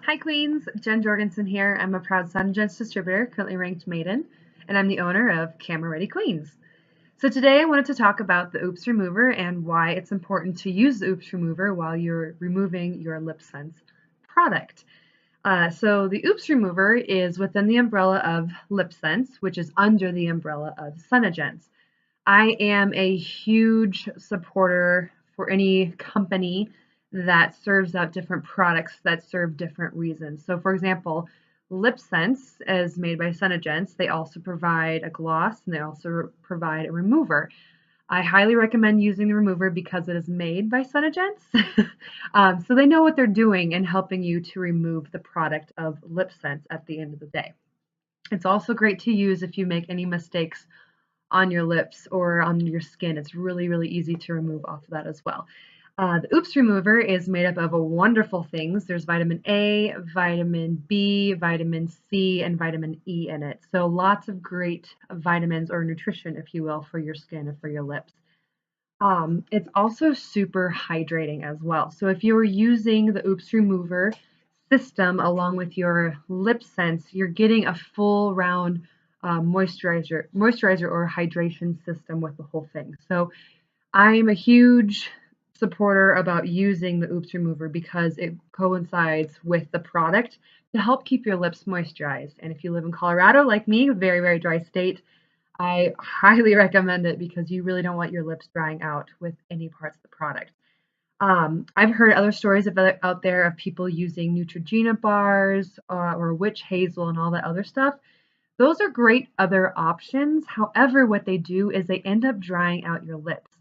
Hi Queens, Jen Jorgenson here. I'm a proud Senegence distributor, currently ranked maiden, and I'm the owner of Camera Ready Queens. So today I wanted to talk about the Ooops Remover and why it's important to use the Ooops Remover while you're removing your Lipsense product. So the Ooops Remover is within the umbrella of Lipsense, which is under the umbrella of Senegence. I am a huge supporter for any company that serves out different products that serve different reasons. So, for example, Lipsense is made by Senegence. They also provide a gloss and they also provide a remover. I highly recommend using the remover because it is made by Senegence. So they know what they're doing in helping you to remove the product of Lipsense at the end of the day. It's also great to use if you make any mistakes on your lips or on your skin. It's really, really easy to remove off of that as well. The Ooops Remover is made up of wonderful things. There's vitamin A, vitamin B, vitamin C, and vitamin E in it. So lots of great vitamins or nutrition, if you will, for your skin and for your lips. It's also super hydrating as well. So if you're using the Ooops Remover system along with your Lipsense, you're getting a full round moisturizer or hydration system with the whole thing. So I'm a huge supporter about using the Ooops Remover because it coincides with the product to help keep your lips moisturized. And if you live in Colorado like me, a very, very dry state, I highly recommend it because you really don't want your lips drying out with any parts of the product. I've heard other stories out there of people using Neutrogena bars or witch hazel and all that other stuff. Those are great other options. However, what they do is they end up drying out your lips.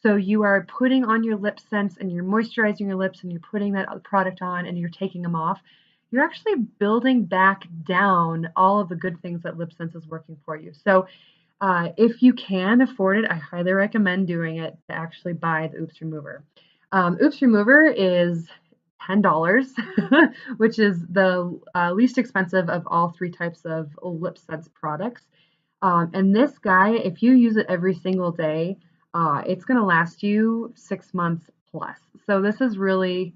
So you are putting on your Lipsense and you're moisturizing your lips and you're putting that product on and you're taking them off. You're actually building back down all of the good things that Lipsense is working for you. So if you can afford it, I highly recommend doing it to actually buy the Ooops Remover. Ooops Remover is $10, which is the least expensive of all three types of Lipsense products. And this guy, if you use it every single day, it's going to last you 6 months plus. So this is really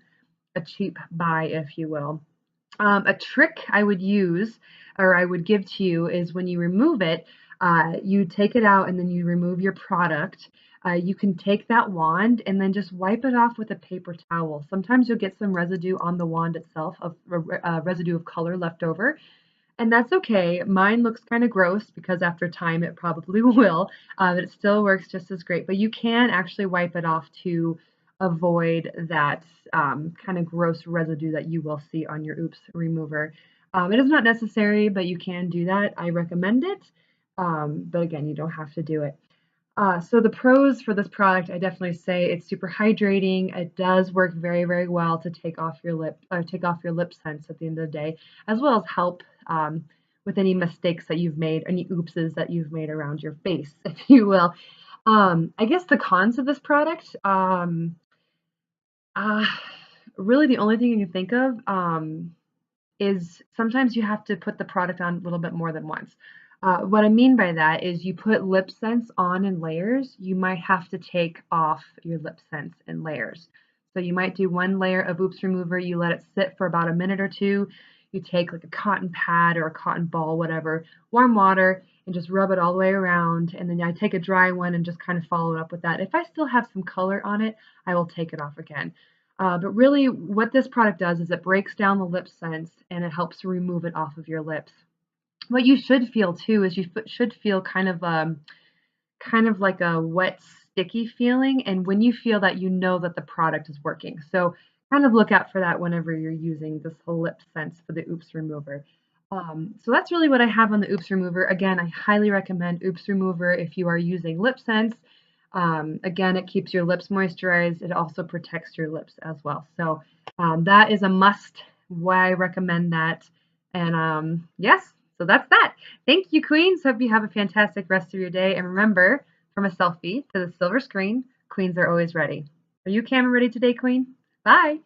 a cheap buy, if you will. A trick I would use or I would give to you is when you remove it, you take it out and then you remove your product. You can take that wand and then just wipe it off with a paper towel. Sometimes you'll get some residue on the wand itself of residue of color left over. And that's okay. Mine looks kind of gross because after time it probably will, but it still works just as great. But you can actually wipe it off to avoid that kind of gross residue that you will see on your Ooops Remover. It is not necessary, but you can do that. I recommend it. But again, you don't have to do it. So the pros for this product, I definitely say it's super hydrating. It does work very, very well to take off your Lipsense at the end of the day, as well as help with any mistakes that you've made, any oopses that you've made around your face, if you will. I guess the cons of this product, uh, really the only thing you can think of is sometimes you have to put the product on a little bit more than once. What I mean by that is you put Lipsense on in layers, you might have to take off your Lipsense in layers. So you might do one layer of Ooops Remover, you let it sit for about a minute or two, you take like a cotton pad or a cotton ball, whatever, warm water, and just rub it all the way around. And then I take a dry one and just kind of follow it up with that. If I still have some color on it, I will take it off again. But really what this product does is it breaks down the Lipsense and it helps remove it off of your lips. What you should feel too is you should feel kind of like a wet, sticky feeling. And when you feel that, you know that the product is working. So kind of look out for that whenever you're using this Lipsense for the Ooops Remover. So that's really what I have on the Ooops Remover. Again, I highly recommend Ooops Remover if you are using Lipsense. Again, it keeps your lips moisturized. It also protects your lips as well. So that is a must. Why I recommend that. And yes, so that's that. Thank you, Queens. Hope you have a fantastic rest of your day. And remember, from a selfie to the silver screen, Queens are always ready. Are you camera ready today, Queen? Bye.